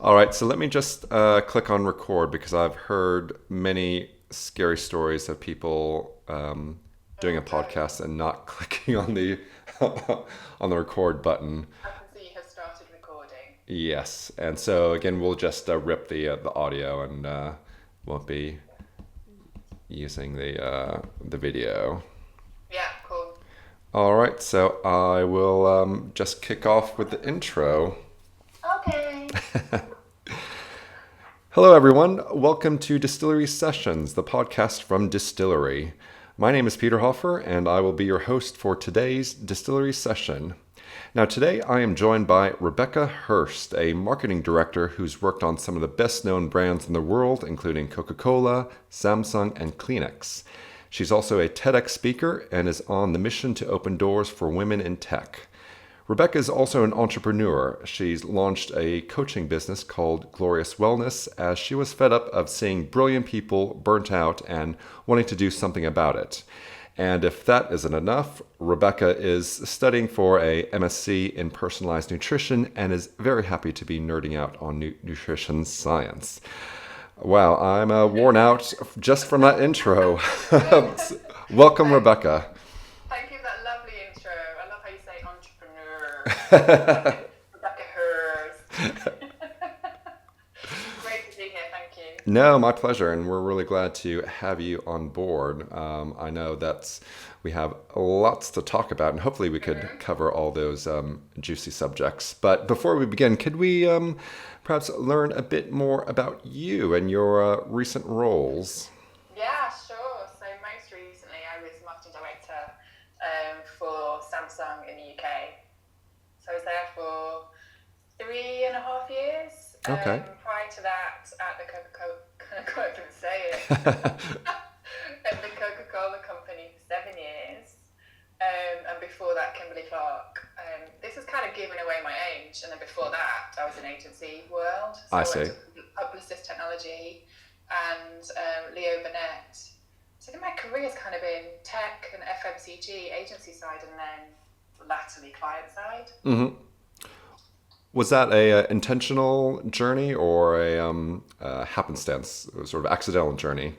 All right, so let me just click on record because I've heard many scary stories of people doing a Oh no, podcast and not clicking on the on the record button. I can see you have started recording. Yes, and so again, we'll just rip the audio and won't be using the video. Yeah, cool. All right, so I will just kick off with the intro. Okay. Hello, everyone. Welcome to Distillery Sessions, the podcast from Distillery. My name is Peter Hoffer, and I will be your host for today's Distillery Session. Now, today I am joined by Rebecca Hirst, a marketing director who's worked on some of the best known brands in the world, including Coca-Cola, Samsung, and Kleenex. She's also a TEDx speaker and is on the mission to open doors for women in tech. Rebecca is also an entrepreneur. She's launched a coaching business called Glorious Wellness as she was fed up of seeing brilliant people burnt out and wanting to do something about it. And if that isn't enough, Rebecca is studying for a MSc in personalized nutrition and is very happy to be nerding out on nutrition science. Wow, I'm worn out just from that intro. Welcome, Rebecca. Thank you for that lovely intro. I love how you say entrepreneur. Rebecca Hirst. Great to be here, thank you. No, my pleasure, and we're really glad to have you on board. I know we have lots to talk about, and hopefully we could cover all those juicy subjects. But before we begin, could we perhaps learn a bit more about you and your recent roles? Yeah, sure. So most recently I was marketing director for Samsung in the UK. So I was there for 3.5 years. Okay. Prior to that, at the Coca-Cola, I couldn't say it, at the Coca-Cola company for 7 years. And before that, Kimberly Clark. This is kind of giving away my age. And then before that, I was in agency world. So I I went see. to Publicist Technology and Leo Burnett. So I think my career has kind of been tech and FMCG agency side, and then latterly client side. Hmm. Was that a intentional journey or a happenstance, sort of accidental journey?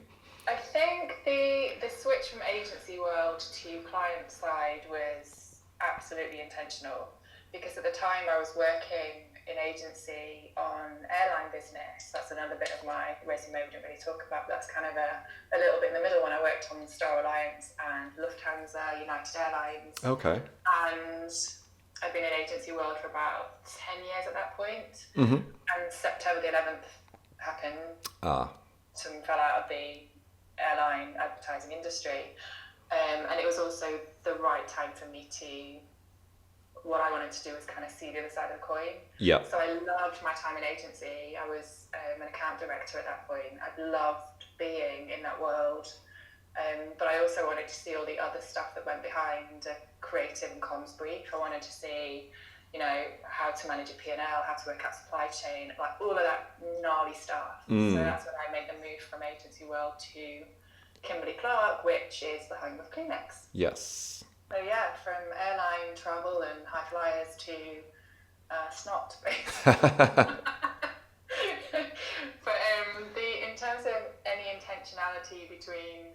I think the switch from agency world to client side was absolutely intentional, because at the time I was working in agency on airline business. That's another bit of my resume we didn't really talk about, but that's kind of a little bit in the middle when I worked on Star Alliance and Lufthansa, United Airlines. Okay. And I've been in agency world for about 10 years at that point. Mm-hmm. And September the 11th happened. Ah. Some fell out of the airline advertising industry. And it was also the right time for me to, what I wanted to do was kind of see the other side of the coin. Yeah. So I loved my time in agency. I was an account director at that point. I loved being in that world. But I also wanted to see all the other stuff that went behind a creative and comms brief. I wanted to see, how to manage a P&L, how to work out supply chain, like all of that gnarly stuff. So that's when I made the move from agency world to Kimberly Clark, which is the home of Kleenex. Yes. So yeah, from airline travel and high flyers to snot, basically. But in terms of any intentionality between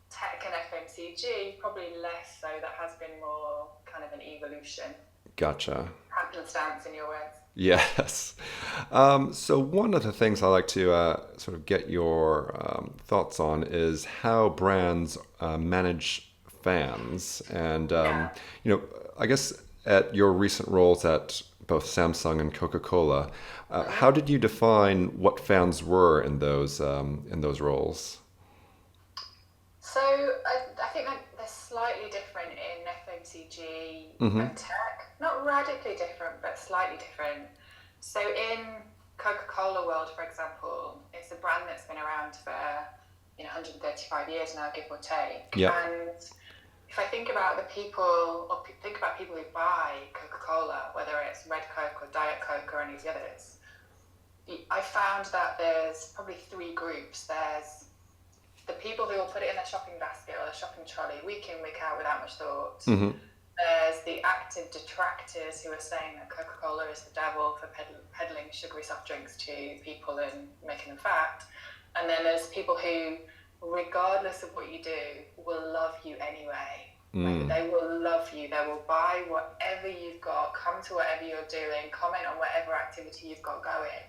tech and FMCG, probably less so. That has been more kind of an evolution. Gotcha. Happenstance, in your words. Yes. So one of the things I like to sort of get your thoughts on is how brands manage fans. And, Yeah. I guess at your recent roles at both Samsung and Coca-Cola, how did you define what fans were in those roles? So I think that they're slightly different in FMCG Mm-hmm. and tech. Not radically different, but slightly different. So in Coca-Cola world, for example, it's a brand that's been around for 135 years now, give or take. Yeah. And if I think about the people, or think about people who buy Coca-Cola, whether it's Red Coke or Diet Coke or any of the others, I found that there's probably three groups. There's the people who will put it in their shopping basket or their shopping trolley week in, week out without much thought. Mm-hmm. There's the active detractors who are saying that Coca-Cola is the devil for peddling sugary soft drinks to people and making them fat. And then there's people who, regardless of what you do, will love you anyway. Like, they will love you. They will buy whatever you've got, come to whatever you're doing, comment on whatever activity you've got going.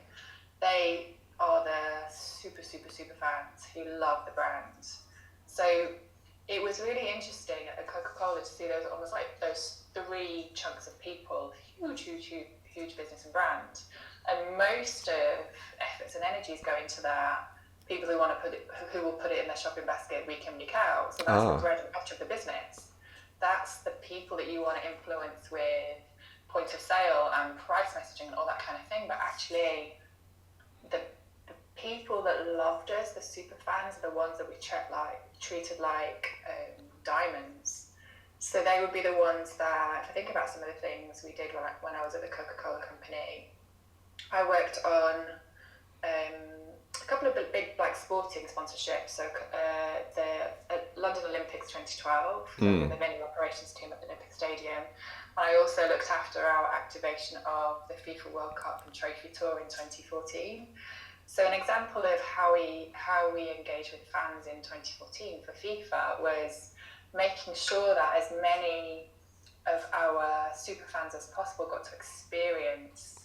They are the super, super, super fans who love the brand. So it was really interesting at Coca-Cola to see those almost like those three chunks of people, huge, huge, huge, huge business and brand. And most of efforts and energies go into that. People who want to who will put it in their shopping basket week in, week out. So that's the bread and butter of the business. That's the people that you want to influence with point of sale and price messaging and all that kind of thing. But actually, the people that loved us, the super fans, are the ones that we treated like diamonds. So they would be the ones that, if I think about some of the things we did when I was at the Coca-Cola company, I worked on a couple of big like sporting sponsorships. So the London Olympics 2012, with the venue operations team at the Olympic Stadium. And I also looked after our activation of the FIFA World Cup and Trophy Tour in 2014. So an example of how we engage with fans in 2014 for FIFA was making sure that as many of our super fans as possible got to experience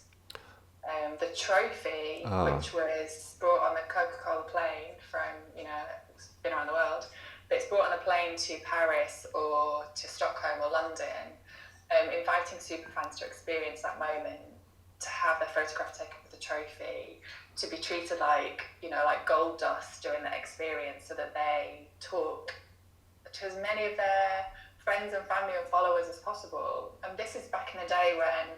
the trophy, which was brought on the Coca-Cola plane from, it's been around the world, but it's brought on a plane to Paris or to Stockholm or London, inviting super fans to experience that moment, to have their photograph taken with the trophy, to be treated like gold dust during that experience, so that they talk to as many of their friends and family and followers as possible. And this is back in the day when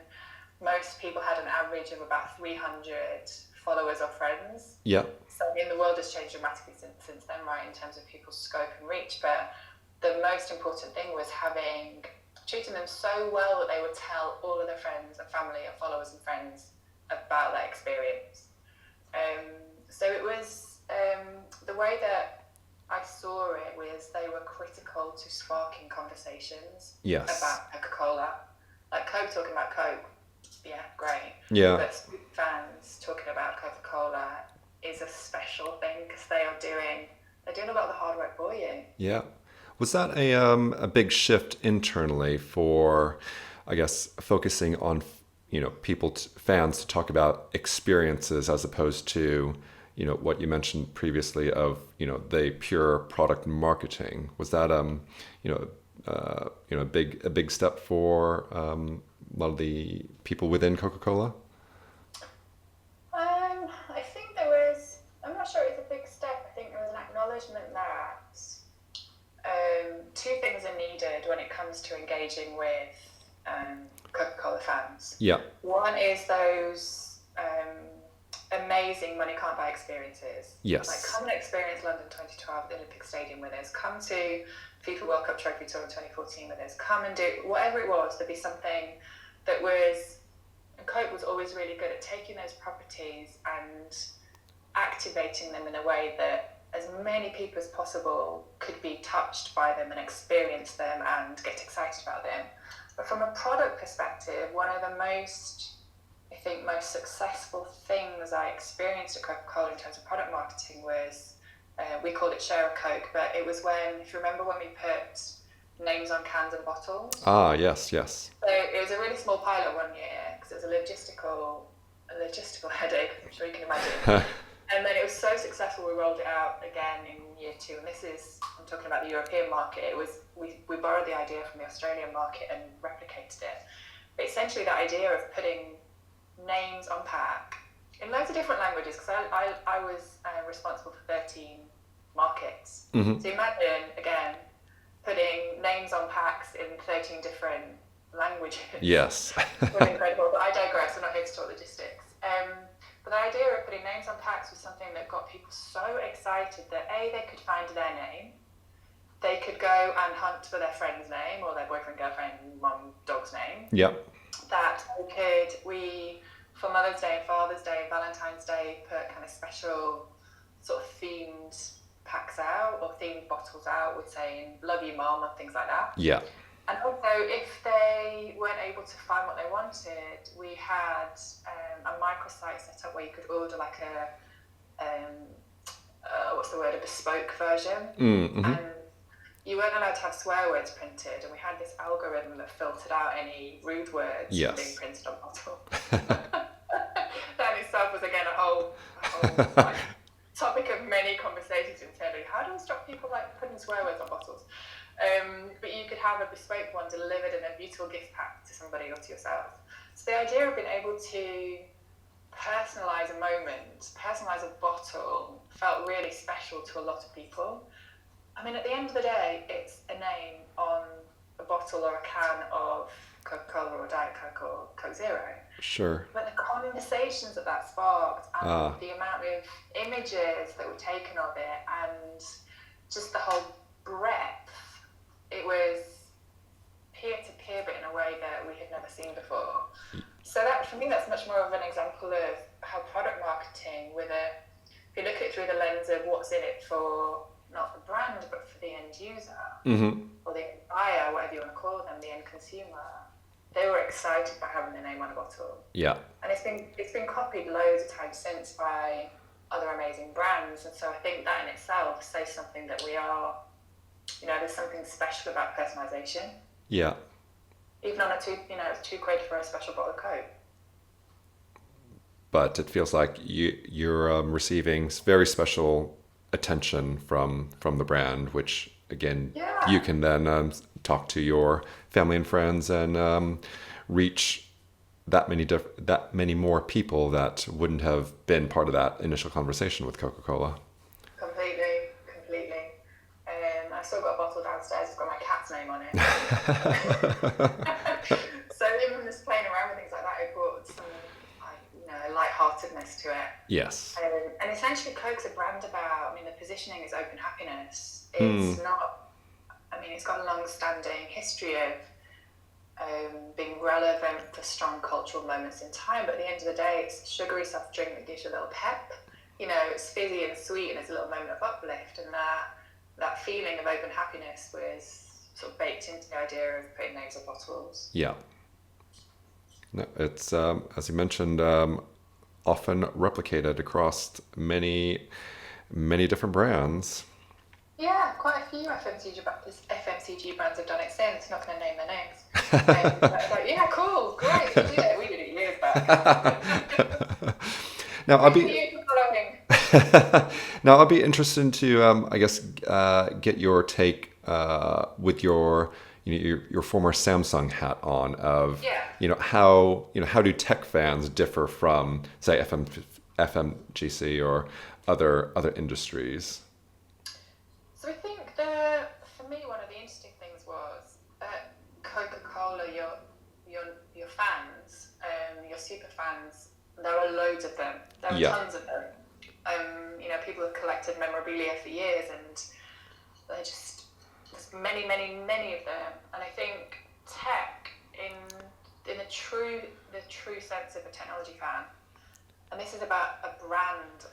most people had an average of about 300 followers or friends. Yeah. So the world has changed dramatically since then, right, in terms of people's scope and reach. But the most important thing was treating them so well that they would tell all of their friends and family and followers and friends about that experience. So it was, the way that I saw it was they were critical to sparking conversations about Coca-Cola. Like Coke talking about Coke, yeah, great. Yeah. But fans talking about Coca-Cola is a special thing because they're doing a lot of the hard work for you. Yeah. Was that a big shift internally for, I guess, focusing on fans to talk about experiences as opposed to what you mentioned previously of the pure product marketing? Was that a big step for a lot of the people within Coca-Cola? I think there was. I'm not sure it was a big step. I think there was an acknowledgement that two things are needed when it comes to engaging with Coca-Cola fans. Yeah. One is those amazing money can't buy experiences. Yes. Like, come and experience London 2012 at the Olympic Stadium with us. Come to FIFA World Cup Trophy Tour in 2014 with us. Come and do whatever it was. There'd be something that was. And Coke was always really good at taking those properties and activating them in a way that as many people as possible could be touched by them and experience them and get excited about them. But from a product perspective, one of the most successful things I experienced at Coca-Cola in terms of product marketing was, we called it Share a Coke, but it was if you remember when we put names on cans and bottles. Ah, yes. So it was a really small pilot one year because it was a logistical headache, I'm sure you can imagine. And then it was so successful, we rolled it out again in year 2. And I'm talking about the European market. We borrowed the idea from the Australian market and replicated it. But essentially the idea of putting names on pack in loads of different languages, because I was responsible for 13 markets. Mm-hmm. So imagine, again, putting names on packs in 13 different languages. Yes. Was incredible, but I digress. We're not here to talk logistics. But the idea of putting names on packs was something that got people so excited that they could find their name, they could go and hunt for their friend's name or their boyfriend, girlfriend, mum, dog's name. Yep. That we for Mother's Day and Father's Day and Valentine's Day put kind of special sort of themed packs out or themed bottles out with saying "Love you, Mom" and things like that. Yeah. And also, if they weren't able to find what they wanted, we had a microsite set up where you could order like what's the word, a bespoke version. And you weren't allowed to have swear words printed, and we had this algorithm that filtered out any rude words from being printed on bottle. That in itself was again a whole like, topic of many conversations internally. How do we stop people like putting swear words on bottles? But you could have a bespoke one delivered in a beautiful gift pack to somebody or to yourself. So the idea of being able to personalise a moment, personalise a bottle, felt really special to a lot of people. I mean, at the end of the day, it's a name on a bottle or a can of Coca-Cola or Diet Coke or Coke Zero. Sure. But the conversations that sparked and the amount of images that were taken of it and just the whole breadth, it was peer-to-peer, but in a way that we had never seen before. So that, for me, that's much more of an example of how product marketing, if you look at it through the lens of what's in it for not the brand, but for the end user, or the buyer, whatever you want to call them, the end consumer, they were excited by having their name on a bottle. Yeah. And it's been copied loads of times since by other amazing brands. And so I think that in itself says something that we are, there's something special about personalisation. Yeah. Even on it's £2 for a special bottle of Coke. But it feels like you're receiving very special attention from the brand, which again, you can then talk to your family and friends and reach that many more people that wouldn't have been part of that initial conversation with Coca-Cola. Completely. I still got a bottle downstairs. It's got my cat's name on it. So even just playing around with things like that, it brought some lightheartedness to it. Yes. And essentially, Coke's a brand about. The positioning is open happiness. It's not. It's got a long-standing history of being relevant for strong cultural moments in time. But at the end of the day, it's a sugary soft drink that gives you a little pep. It's fizzy and sweet, and it's a little moment of uplift. And that feeling of open happiness was sort of baked into the idea of putting names on bottles. Yeah. No, it's as you mentioned, often replicated across many different brands. Yeah, quite a few FMCG brands have done it since. Not going to name their names. But yeah, cool, great. We did it. We did it years back. Now I'll be interested to, get your take with your former Samsung hat on of how do tech fans differ from say FMGC or other industries. So I think for me one of the interesting things was Coca-Cola, your fans, your super fans. There are loads of them. There are tons of them. People have collected memorabilia for years, and there's many of them. And I think tech, in the true sense of a technology fan, and this is about a brand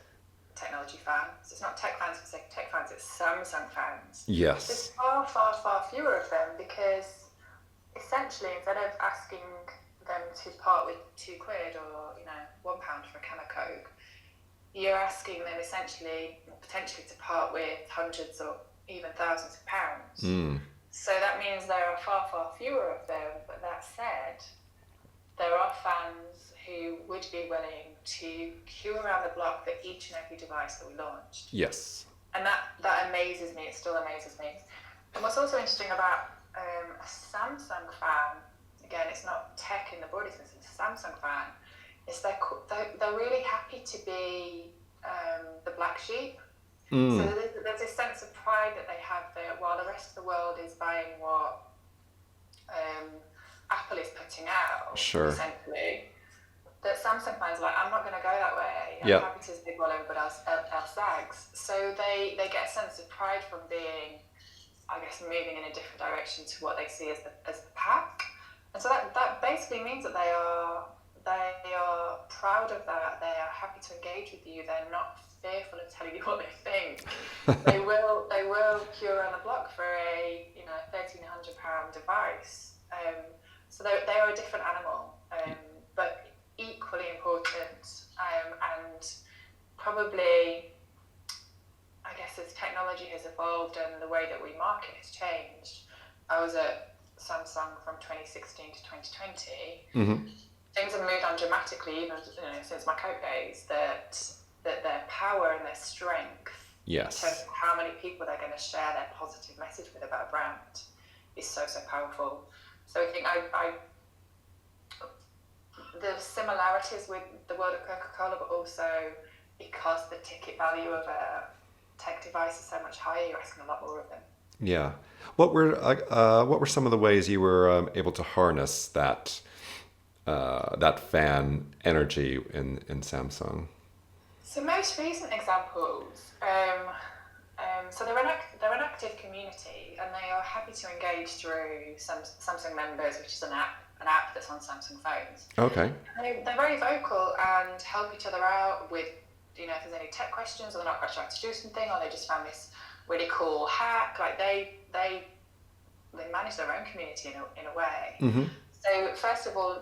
technology fan. So it's not tech fans for sake of tech fans. It's Samsung fans. Yes. There's far fewer of them because essentially instead of asking them to part with £2 or £1 for a can of Coke, you're asking them essentially potentially to part with hundreds or even thousands of pounds. So that means there are far fewer of them. But that said, there are fans who would be willing to queue around the block for each and every device that we launched. Yes. And that amazes me. It still amazes me. And what's also interesting about a Samsung fan, again, it's not tech in the broader sense, it's a Samsung fan, is they're really happy to be the black sheep. So there's this sense of pride that they have there while the rest of the world is buying what Apple is putting out, essentially. That Samsung fans are like, I'm not going to go that way. I'm happy to zig while everybody else zags. So they get a sense of pride from being, I guess, moving in a different direction to what they see as the pack. And so that basically means that they are proud of that. They are happy to engage with you. They're not fearful of telling you what they think. They will queue around the block for a £1,300 device. So they are a different animal, but equally important. And probably, I guess, as technology has evolved and the way that we market has changed. I was at Samsung from 2016 to 2020. Mm-hmm. Things have moved on dramatically, even since my Coke days. That their power and their strength, yes, in terms of how many people they're going to share their positive message with about a brand, is so powerful. So I think the similarities with the world of Coca-Cola, but also because the ticket value of a tech device is so much higher, you're asking a lot more of them. Yeah. What were some of the ways you were able to harness that fan energy in Samsung? So most recent examples, so they're an active community, and they are happy to engage through Samsung Members, which is an app that's on Samsung phones. Okay. They're very vocal and help each other out with, if there's any tech questions, or they're not quite sure how to do something, or they just found this really cool hack. Like they manage their own community in a way. Mm-hmm. So first of all,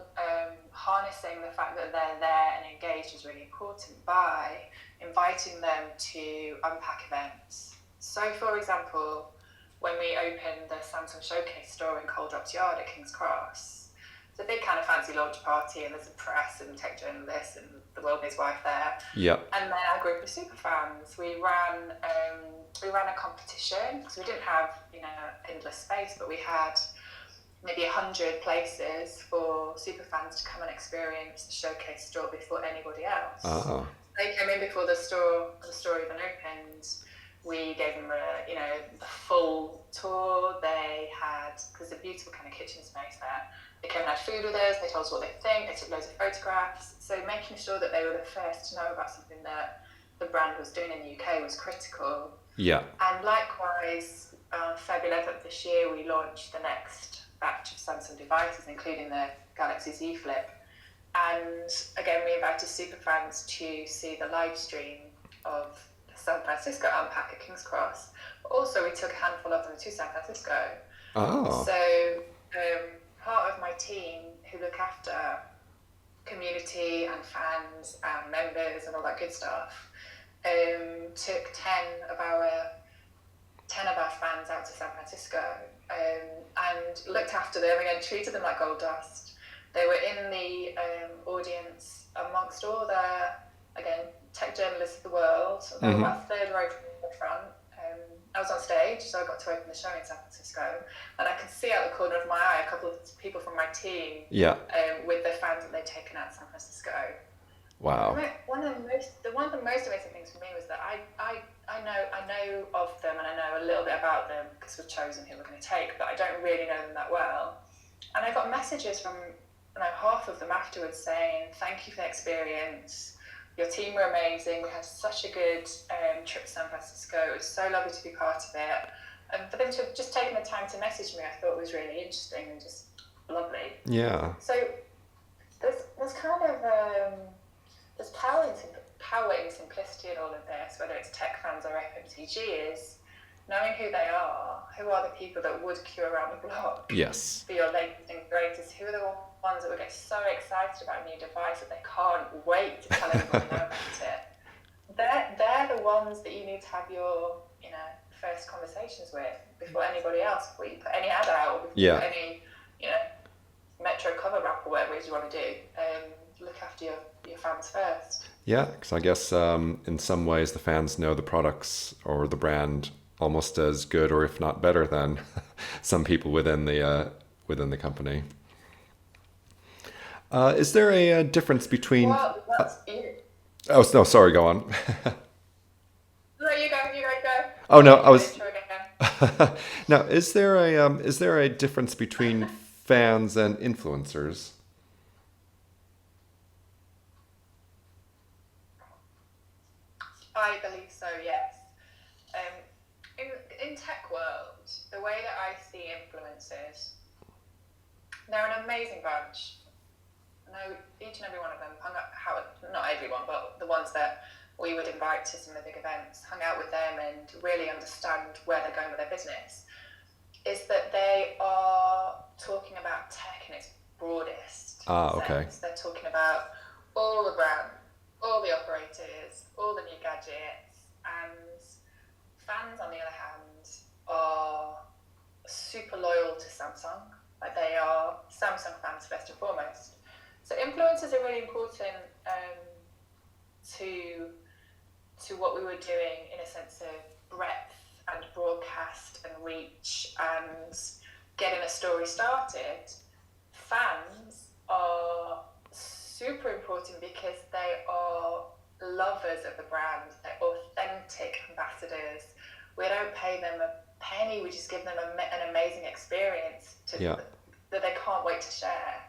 harnessing the fact that they're there and engaged is really important by inviting them to unpack events. So for example, when we opened the Samsung Showcase store in Cold Drops Yard at King's Cross, it's a big kind of fancy launch party, and there's a press and tech journalists and the world and his wife there. Yep. And then our group of super fans, we ran a competition, because we didn't have endless space, but we had maybe 100 places for super fans to come and experience the Showcase store before anybody else. Oh. They came in before the store even opened. We gave them the full tour. They had, because there's a beautiful kind of kitchen space there. They came and had food with us. They told us what they think. They took loads of photographs. So making sure that they were the first to know about something that the brand was doing in the UK was critical. Yeah. And likewise, on February 11th this year, we launched the next batch of Samsung devices, including the Galaxy Z Flip. And again, we invited super fans to see the live stream of the San Francisco unpack at King's Cross. But also, we took a handful of them to San Francisco. Oh. So part of my team who look after community and fans and members and all that good stuff took 10 of our fans out to San Francisco and looked after them, again, treated them like gold dust. They were in the audience amongst all the, again, tech journalists of the world. They were about third row from the front. I was on stage, so I got to open the show in San Francisco, and I could see out the corner of my eye a couple of people from my team with the fans that they'd taken out to San Francisco. Wow. One of the most amazing things for me was that I know of them, and I know a little bit about them because we've chosen who we're going to take, but I don't really know them that well. And I got messages from half of them afterwards saying, "Thank you for the experience. Your team were amazing. We had such a good trip to San Francisco. It was so lovely to be part of it." And for them to have just taken the time to message me, I thought was really interesting and just lovely. Yeah. So there's kind of there's power in simplicity in all of this, whether it's tech fans or FMCG, is knowing who they are, who are the people that would queue around the block Yes. for your latest and greatest, who are the ones that would get so excited about a new device that they can't wait to tell everyone about it. They're the ones that you need to have your first conversations with before anybody else, before you put any ad out, or before you put any Metro cover wrap or whatever it is you want to do. Look after your fans first. Yeah, because I guess in some ways the fans know the products or the brand almost as good, or if not better than some people within the company. Is there a difference between? Well, oh no, sorry. Go on. No, you go. Oh no, I was. Now, is there a difference between fans and influencers? I believe so, yes. In tech world, the way that I see influencers, they're an amazing bunch. No, each and every one of them hung out, not everyone, but the ones that we would invite to some of the big events, hung out with them and really understand where they're going with their business, is that they are talking about tech in its broadest Okay. sense. They're talking about all the brands, all the operators, all the new gadgets, and fans, on the other hand, are super loyal to Samsung. Like, they are Samsung fans first and foremost. So influencers are really important to what we were doing, in a sense of breadth and broadcast and reach and getting a story started. Fans are super important because they are lovers of the brand. They're authentic ambassadors. We don't pay them a penny, we just give them an amazing experience that they can't wait to share.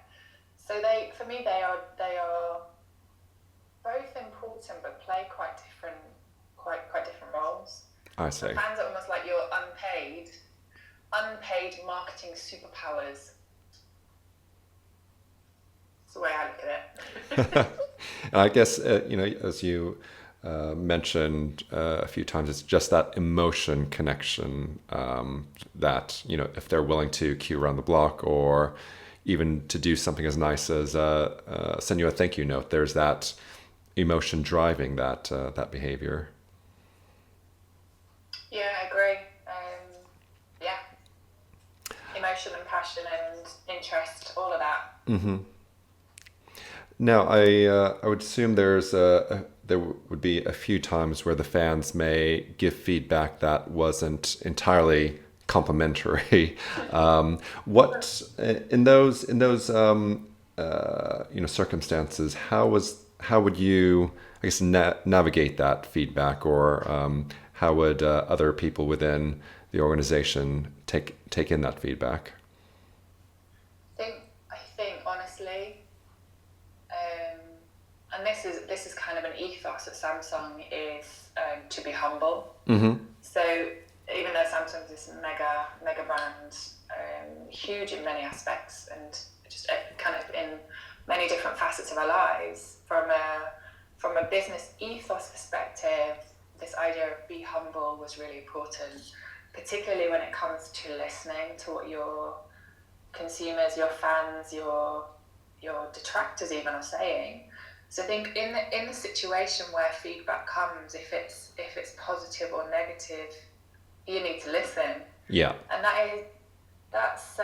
So for me they are both important but play quite different roles. I see. So fans are almost like your unpaid marketing superpowers. That's the way I look at it. And I guess, as you mentioned a few times, it's just that emotion connection that, if they're willing to queue around the block or even to do something as nice as send you a thank you note, there's that emotion driving that behavior. Yeah, I agree. Emotion and passion and interest, all of that. Mm-hmm. Now, I would assume there would be a few times where the fans may give feedback that wasn't entirely complimentary. What in those circumstances, how would you, I guess, navigate that feedback, or how would other people within the organization take in that feedback? I think honestly, and this is kind of an ethos of Samsung, is to be humble. Mm-hmm. So even though Samsung is this mega brand, huge in many aspects and just kind of in many different facets of our lives, from a business ethos perspective, this idea of be humble was really important, particularly when it comes to listening to what your consumers, your fans, your detractors even are saying. So I think in the situation where feedback comes, if it's positive or negative, you need to listen. Yeah. And that's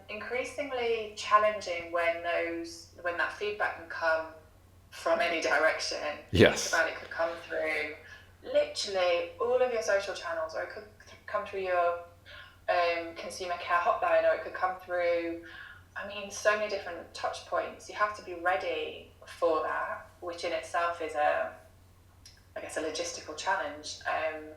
increasingly challenging when that feedback can come from any direction. Yes. Think about it, could come through literally all of your social channels, or it could come through your consumer care hotline, or it could come through, so many different touch points. You have to be ready for that, which in itself is a logistical challenge, and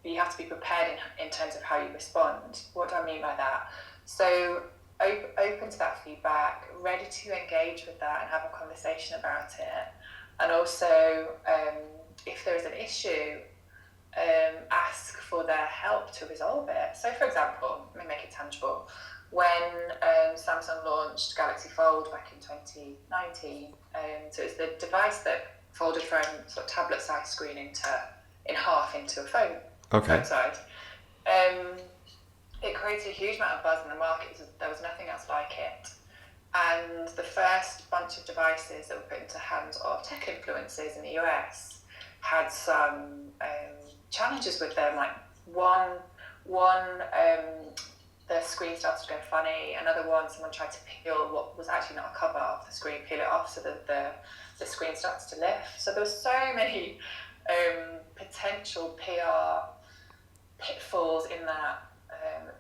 you have to be prepared in terms of how you respond. What do I mean by that? So open to that feedback, ready to engage with that and have a conversation about it, and also if there is an issue, ask for their help to resolve it. So for example, let me make it tangible. When Samsung launched Galaxy Fold back in 2019, so it's the device that folded from sort of tablet size screen in half into a phone. Okay. Size. It created a huge amount of buzz in the market. There was nothing else like it. And the first bunch of devices that were put into hands of tech influencers in the US had some challenges with them. Like one the screen started to go funny. Another one, someone tried to peel what was actually not a cover off the screen, peel it off so that the screen starts to lift. So there were so many potential PR pitfalls in that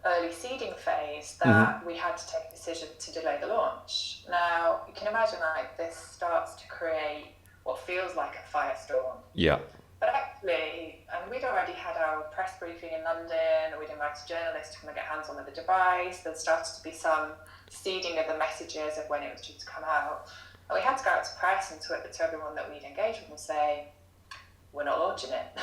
early seeding phase that we had to take a decision to delay the launch. Now, you can imagine this starts to create what feels like a firestorm. Yeah. But actually, we'd already had our press briefing in London, we'd invited journalists to come and get hands on with the device. There started to be some seeding of the messages of when it was due to come out. And we had to go out to press and to everyone that we'd engaged with and say, we're not launching it.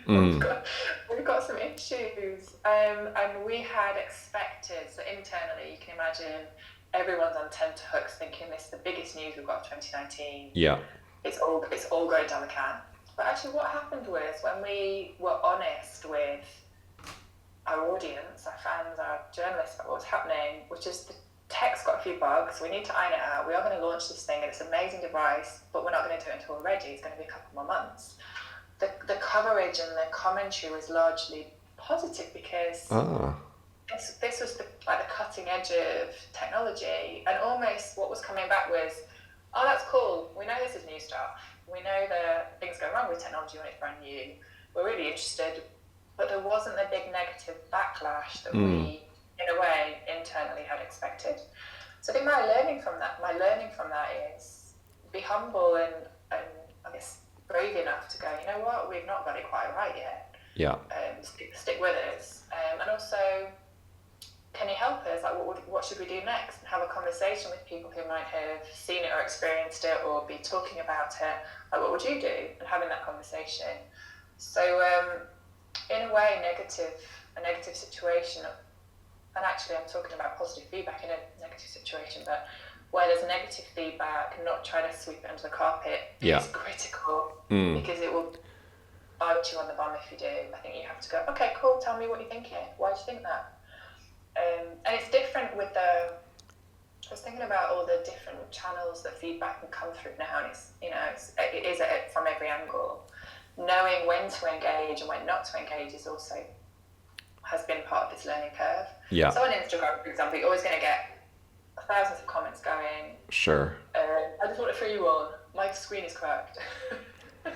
We've got some issues. And we had expected, so internally, you can imagine everyone's on tenterhooks thinking this is the biggest news we've got of 2019. Yeah. It's all going down the can. But actually what happened was when we were honest with our audience, our fans, our journalists about what was happening, which is the tech's got a few bugs, we need to iron it out. We are going to launch this thing and it's an amazing device, but we're not going to do it until we're ready. It's going to be a couple more months. The coverage and the commentary was largely positive because this was the cutting edge of technology, and almost what was coming back was, oh, that's cool. We know this is new stuff. We know that things go wrong with technology when it's brand new. We're really interested, but there wasn't the big negative backlash that we, in a way, internally had expected. So I think my learning from that is be humble and I guess brave enough to go, you know what, we've not got it quite right yet. Yeah. Stick with us, and also, can you help us? Like, what should we do next? And have a conversation with people who might have seen it or experienced it or be talking about it. Like, what would you do? And having that conversation. So, in a way, a negative situation, and actually I'm talking about positive feedback in a negative situation, but where there's negative feedback, not trying to sweep it under the carpet is critical, because it will bite you on the bum if you do. I think you have to go, okay, cool, tell me what you're thinking. Why do you think that? And it's different with I was thinking about all the different channels that feedback can come through now, and it is from every angle. Knowing when to engage and when not to engage has been part of this learning curve. Yeah. So on Instagram, for example, you're always going to get thousands of comments going. Sure. I just want to throw you on. My screen is cracked. And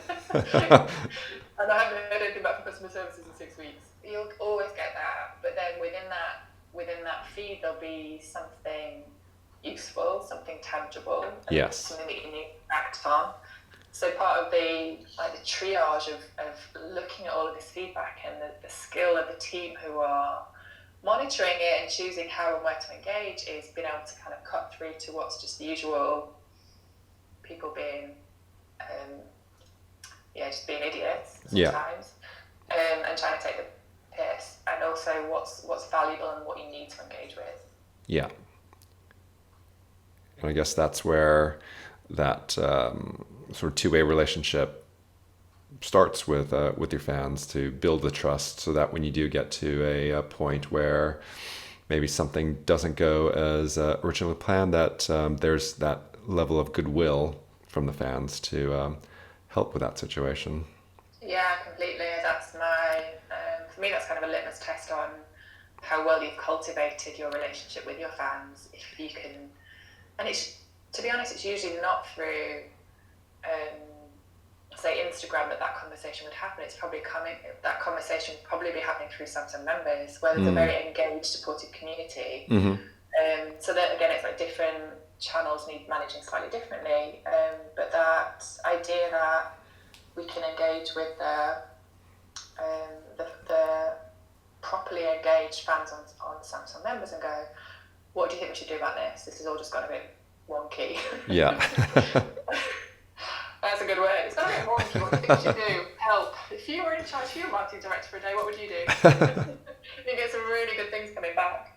I haven't heard anything back from customer services in 6 weeks. You'll always get that, but then within that feed, there'll be something useful, something tangible, something that you need to act on. So part of the triage of looking at all of this feedback and the skill of the team who are monitoring it and choosing how and where to engage is being able to kind of cut through to what's just the usual people being just being idiots sometimes, and trying to take the piss, and also what's valuable and what you need to engage with. Yeah. And I guess that's where that sort of two-way relationship starts with your fans, to build the trust, so that when you do get to a point where maybe something doesn't go as originally planned, that there's that level of goodwill from the fans to help with that situation. Yeah, completely. That's for me, that's kind of a litmus test on how well you've cultivated your relationship with your fans. If you can, and it's, to be honest, it's usually not through say Instagram that conversation would happen. It's probably that conversation would probably be happening through Samsung members, where there's a very engaged, supportive community. So that, again, it's like different channels need managing slightly differently, but that idea that we can engage with the properly engaged fans on Samsung members and go, what do you think we should do about this? This has all just gone a bit wonky. Yeah. That's a good word. It's got a bit wonky. What do you think we should do? Help. If you were in charge, if you were marketing director for a day, what would you do? You get some really good things coming back.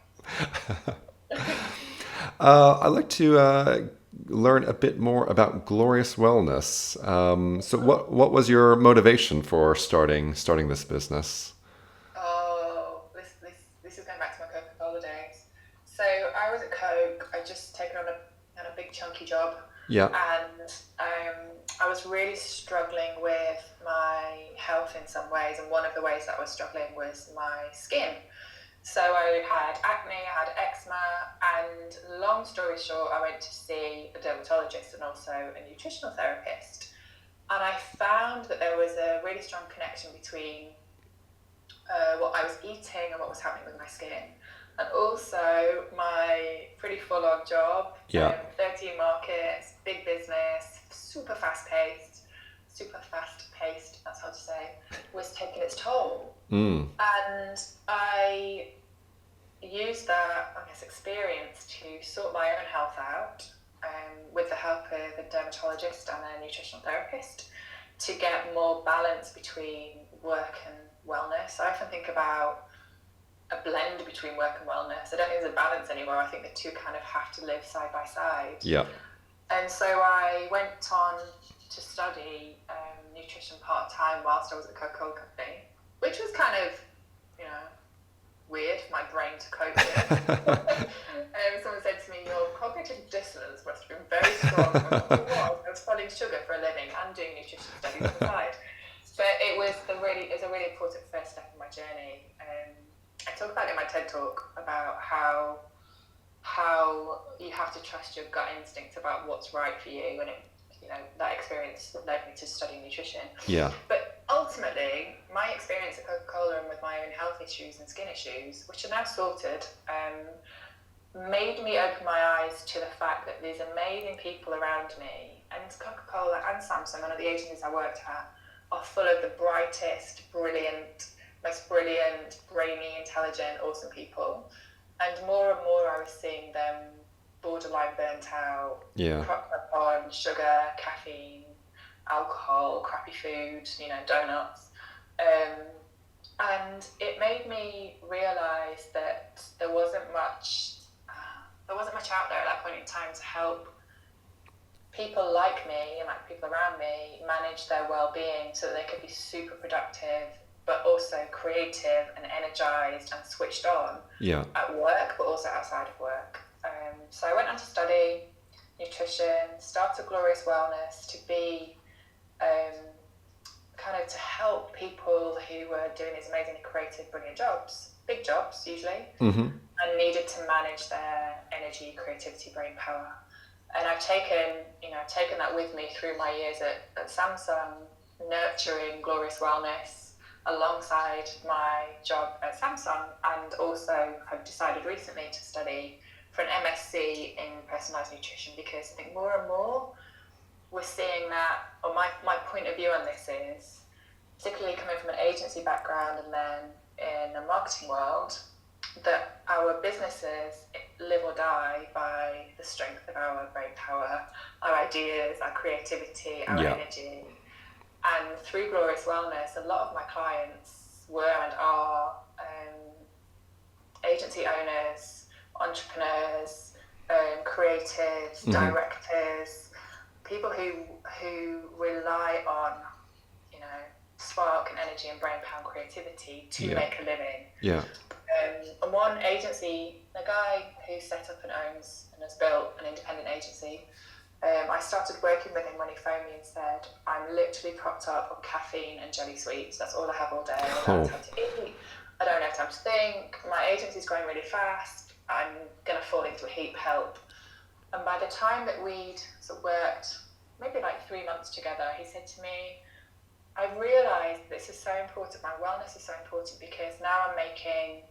I'd like to learn a bit more about Glorious Wellness. So what was your motivation for starting this business? Oh, this is going back to my Coca-Cola days. So I was at Coke. I'd just taken on a big chunky job. Yeah. And I was really struggling with my health in some ways, and one of the ways that I was struggling was my skin. So I had acne, I had eczema, and long story short, I went to see a dermatologist and also a nutritional therapist. And I found that there was a really strong connection between what I was eating and what was happening with my skin. And also my pretty full-on job, 13 markets, big business, super fast-paced, that's hard to say, was taking its toll. And I used that, I guess, experience to sort my own health out with the help of a dermatologist and a nutritional therapist to get more balance between work and wellness. I often think about a blend between work and wellness. I don't think there's a balance anymore. I think the two kind of have to live side by side. Yeah. And so I went on to study nutrition part-time whilst I was at the Coca-Cola company, which was kind of, weird for my brain to cope with. Someone said to me, your cognitive dissonance must have been very strong. I was studying sugar for a living and doing nutrition studies on the side. But it was a really important first step in my journey. I talk about it in my TED talk about how you have to trust your gut instinct about what's right for you, and that experience led me to study nutrition. Yeah. But ultimately, my experience at Coca-Cola and with my own health issues and skin issues, which are now sorted, made me open my eyes to the fact that these amazing people around me, and Coca-Cola and Samsung, one of the agencies I worked at, are full of the brightest, most brilliant, brainy, intelligent, awesome people. And more I was seeing them borderline burnt out, propped up on sugar, caffeine, alcohol, crappy food, donuts. And it made me realise that there wasn't much out there at that point in time to help people like me and like people around me manage their well-being so that they could be super productive, but also creative and energized and switched on at work, but also outside of work. So I went on to study nutrition, started Glorious Wellness to be kind of to help people who were doing these amazingly creative, brilliant jobs, big jobs usually, and needed to manage their energy, creativity, brain power. And I've taken that with me through my years at Samsung, nurturing Glorious Wellness alongside my job at Samsung, and also have decided recently to study for an MSc in personalised nutrition, because I think more and more we're seeing that, or my point of view on this is, particularly coming from an agency background and then in the marketing world, that our businesses live or die by the strength of our brain power, our ideas, our creativity, our energy. And through Glorious Wellness, a lot of my clients were and are agency owners, entrepreneurs, creatives, directors, people who rely on, spark and energy and brain power and creativity to make a living. Yeah. And one agency, the guy who set up and owns and has built an independent agency, I started working with him when he phoned me and said, I'm literally propped up on caffeine and jelly sweets. That's all I have all day. I don't have time to eat. I don't have time to think. My agency's growing really fast. I'm going to fall into a heap. Help. And by the time that we'd sort of worked maybe like 3 months together, he said to me, I realised this is so important. My wellness is so important because now I'm making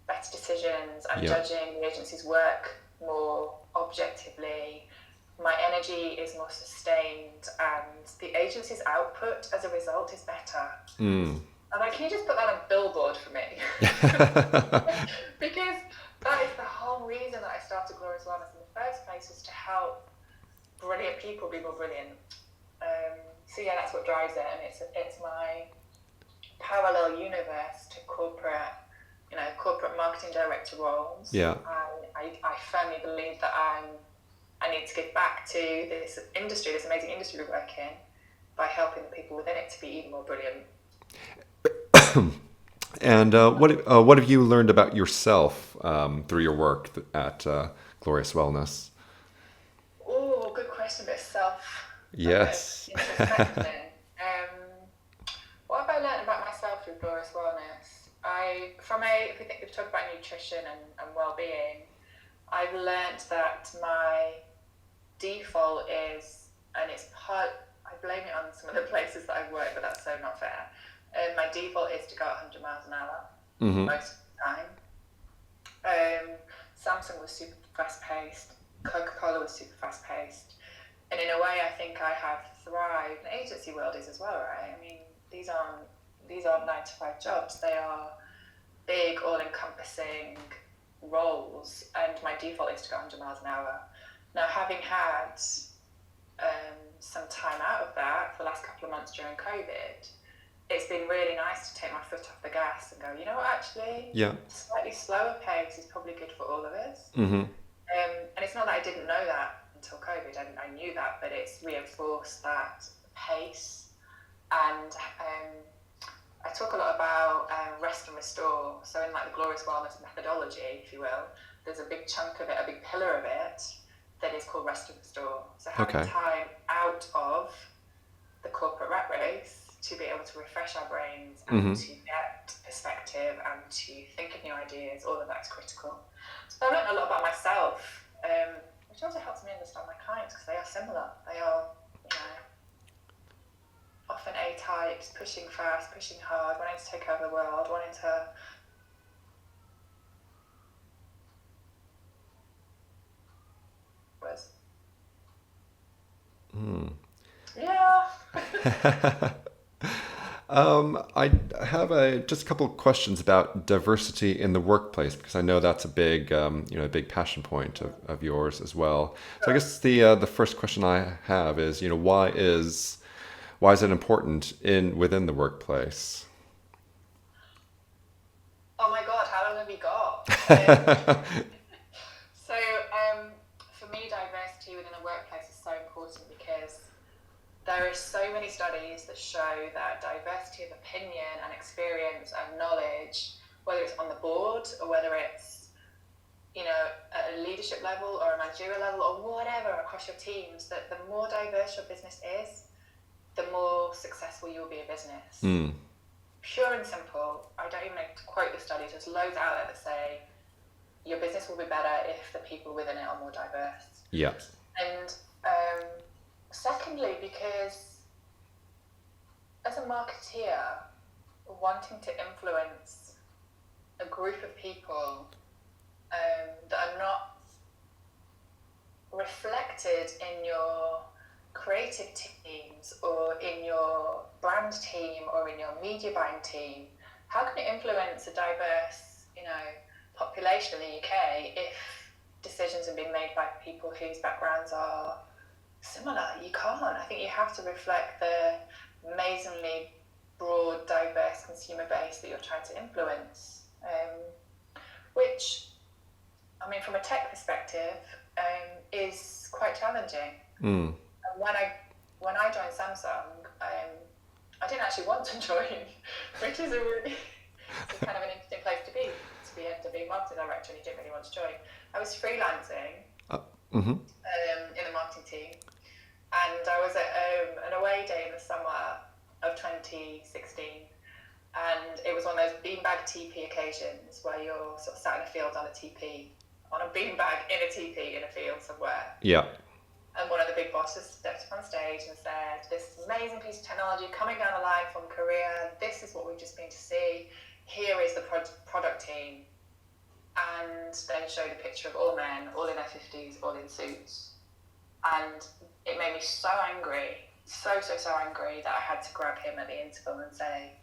better decisions. I'm judging the agency's work more objectively. My energy is more sustained, and the agency's output as a result is better. I'm like, can you just put that on a billboard for me? Because that is the whole reason that I started Glorious Wellness in the first place, was to help brilliant people be more brilliant. So that's what drives it, and it's my parallel universe to corporate marketing director roles. I firmly believe that I need to give back to this industry, this amazing industry we work in, by helping the people within it to be even more brilliant. And what have you learned about yourself through your work at Glorious Wellness? Oh, good question. A bit self. Yes. Introspection. What have I learned about myself through Glorious Wellness? If we think we've talked about nutrition and well-being, I've learned that my default is, and I blame it on some of the places that I've worked, but that's so not fair. My default is to go at 100 miles an hour most of the time. Samsung was super fast-paced. Coca-Cola was super fast-paced. And in a way, I think I have thrived. The agency world is as well, right? I mean, these aren't 9-to-5 jobs. They are big, all-encompassing roles, and my default is to go 100 miles an hour. Now, having had some time out of that for the last couple of months during COVID, it's been really nice to take my foot off the gas and go, you know what, actually, Yeah. slightly slower pace is probably good for all of us. Mm-hmm. And it's not that I didn't know that until COVID. I knew that, but it's reinforced that pace. And I talk a lot about rest and restore. So in like the glorious wellness methodology, if you will, there's a big chunk of it, a big pillar of it that is called rest and restore. So having time out of the corporate rat race to be able to refresh our brains and to get perspective and to think of new ideas, all of that's critical. So I've learned a lot about myself, which also helps me understand my clients because they are similar. They are, you know, often A-types, pushing fast, pushing hard, wanting to take over the world, wanting to Yeah. I have just a couple of questions about diversity in the workplace because I know that's a big, a big passion point of yours as well. So I guess the first question I have is, why is it important within the workplace? Oh my God, how long have we got? So for me, diversity within the workplace is so important because there are so many studies that show that diversity of opinion and experience and knowledge, whether it's on the board or whether it's, at a leadership level or a managerial level or whatever across your teams, that the more diverse your business is, the more successful you will be a business. Pure and simple. I don't even know to quote the studies. There's loads out there that say your business will be better if the people within it are more diverse. Yeah. And secondly, because as a marketeer, wanting to influence a group of people that are not reflected in your creative teams or in your brand team or in your media buying team, how can you influence a diverse, population in the UK if decisions are being made by people whose backgrounds are similar? You can't. I think you have to reflect the amazingly broad, diverse consumer base that you're trying to influence, which, from a tech perspective, is quite challenging. And when I joined Samsung, I didn't actually want to join, which is it's kind of an interesting place to end up being marketing director, and you didn't really want to join. I was freelancing in the marketing team, and I was at an away day in the summer of 2016, and it was one of those beanbag TP occasions where you're sort of sat in a field on a beanbag in a TP in a field somewhere. Yeah. And one of the big bosses stepped up on stage and said, "This amazing piece of technology coming down the line from Korea. This is what we've just been to see. Here is the product team." And then showed a picture of all men, all in their 50s, all in suits. And it made me so angry, so angry, that I had to grab him at the interval and say,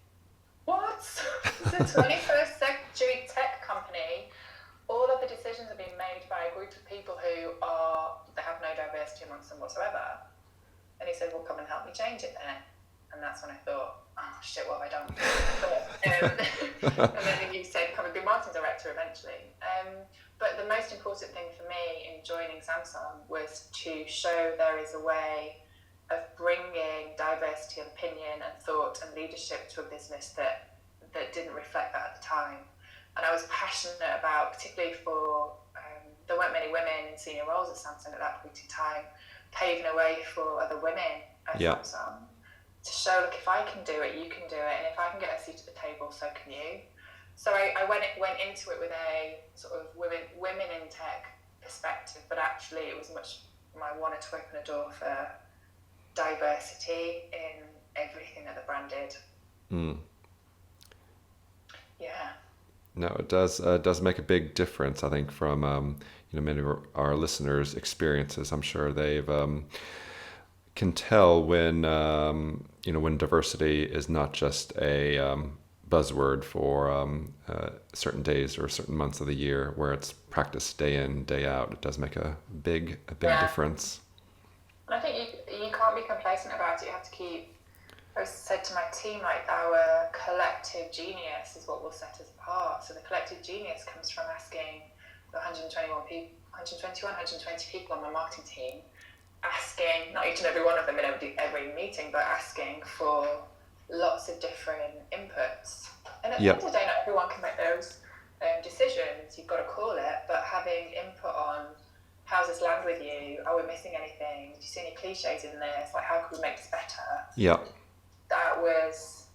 "What? It's a 21st century tech company. All of the decisions are being made by a group of people they have no diversity amongst them whatsoever." And he said, "Well, come and help me change it then." And that's when I thought, oh shit, what have I done? And then you said, come and be marketing director eventually. But the most important thing for me in joining Samsung was to show there is a way of bringing diversity of opinion and thought and leadership to a business that didn't reflect that at the time. And I was passionate about, particularly for, there weren't many women in senior roles at Samsung at that point in time, paving a way for other women at Samsung to show, look, if I can do it, you can do it. And if I can get a seat at the table, so can you. So I went into it with a sort of women in tech perspective, but actually it was I wanted to open a door for diversity in everything that the brand did. Yeah. No, it does make a big difference, I think, from many of our listeners' experiences. I'm sure they've can tell when when diversity is not just a buzzword for certain days or certain months of the year, where it's practiced day in, day out. It does make a big difference. And I think you can't be complacent about it. You have to keep I said to my team, like, our collective genius is what will set us apart. So the collective genius comes from asking the 120 people on my marketing team, asking, not each and every one of them in every meeting, but asking for lots of different inputs. And at the end of the day, not everyone can make those decisions. You've got to call it, but having input on, how's this land with you? Are we missing anything? Do you see any cliches in this? Like, how can we make this better? Yeah. That was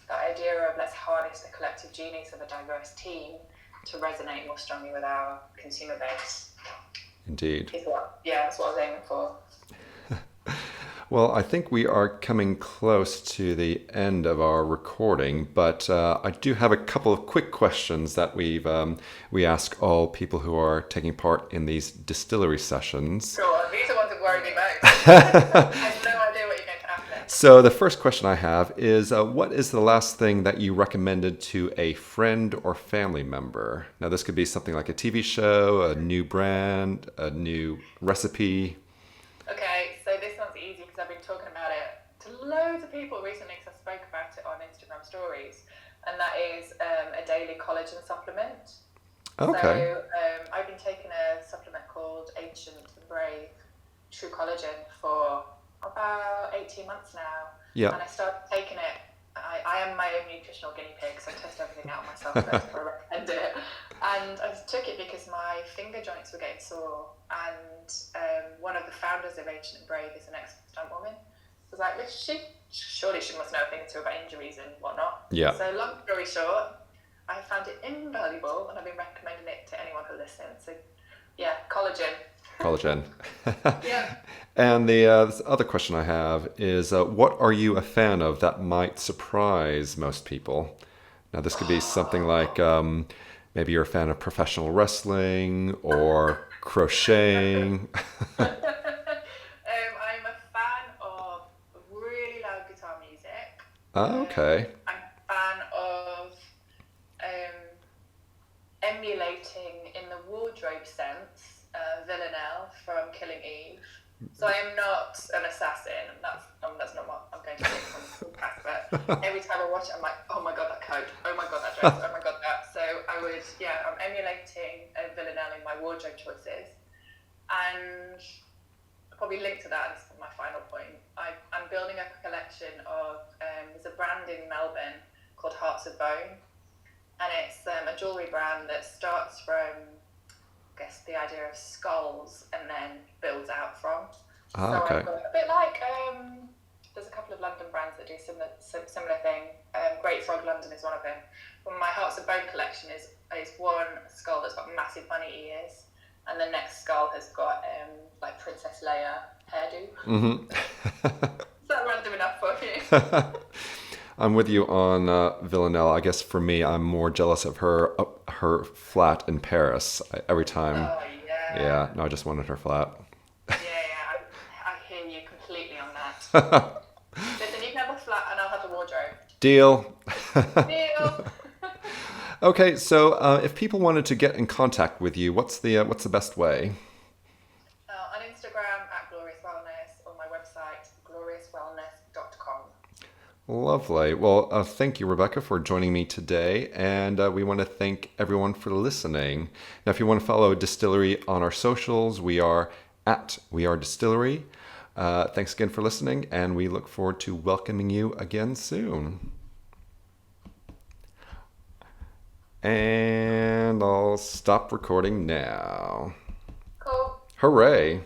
that idea of let's harness the collective genius of a diverse team to resonate more strongly with our consumer base. Indeed. That's what I was aiming for. Well, I think we are coming close to the end of our recording, but I do have a couple of quick questions that we ask all people who are taking part in these distillery sessions. Sure, these are ones that worry me most. I have no idea what you're going to ask next. So the first question I have is, what is the last thing that you recommended to a friend or family member? Now, this could be something like a TV show, a new brand, a new recipe. Okay, so this one's easy because I've been talking about it to loads of people recently because I spoke about it on Instagram stories, and that is a daily collagen supplement. Okay. So I've been taking a supplement called Ancient and Brave True Collagen for about 18 months now. Yeah. And I started taking it. I am my own nutritional guinea pig, so I test everything out myself first before I recommend it. And I took it because my finger joints were getting sore, and one of the founders of Ancient and Brave is an ex-stunt woman. I was like, surely she must know a thing or two about injuries and whatnot. Yeah. So long story short, I found it invaluable, and I've been recommending it to anyone who listens. So yeah, collagen. Collagen. Yeah. And the other question I have is, what are you a fan of that might surprise most people? Now, this could be something like maybe you're a fan of professional wrestling or crocheting. I'm a fan of really loud guitar music. Oh, okay. I'm a fan of emulating, in the wardrobe sense, Villanelle from Killing Eve. So I am not an assassin. That's not what I'm going to do from the podcast. But every time I watch it, I'm like, oh my god, that coat. Oh my god, that dress. Oh my god, that. So I'm emulating Villanelle in my wardrobe choices. And probably linked to that, this is my final point. I'm building up a collection of, there's a brand in Melbourne called Hearts of Bone. And it's a jewellery brand that starts from, I guess, the idea of skulls and then builds out from. Okay. I've got a bit like, there's a couple of London brands that do similar thing. Great Frog London is one of them. But my Hearts of Bone collection is one skull that's got massive bunny ears, and the next skull has got like Princess Leia hairdo. Mm-hmm. Is that random enough for you? I'm with you on Villanelle. I guess for me, I'm more jealous of her flat in Paris. Every time. Oh, yeah. Yeah, no, I just wanted her flat. Yeah, I hear you completely on that. Listen, you can have a flat and I'll have a wardrobe. Deal. Deal. Okay, so if people wanted to get in contact with you, what's the best way? On Instagram @Glorious Wellness, or my website gloriouswellness.com. Lovely. Well, thank you, Rebecca, for joining me today. And we want to thank everyone for listening. Now, if you want to follow Distillery on our socials, we are @WeAreDistillery. Thanks again for listening, and we look forward to welcoming you again soon. And I'll stop recording now. Cool. Hooray.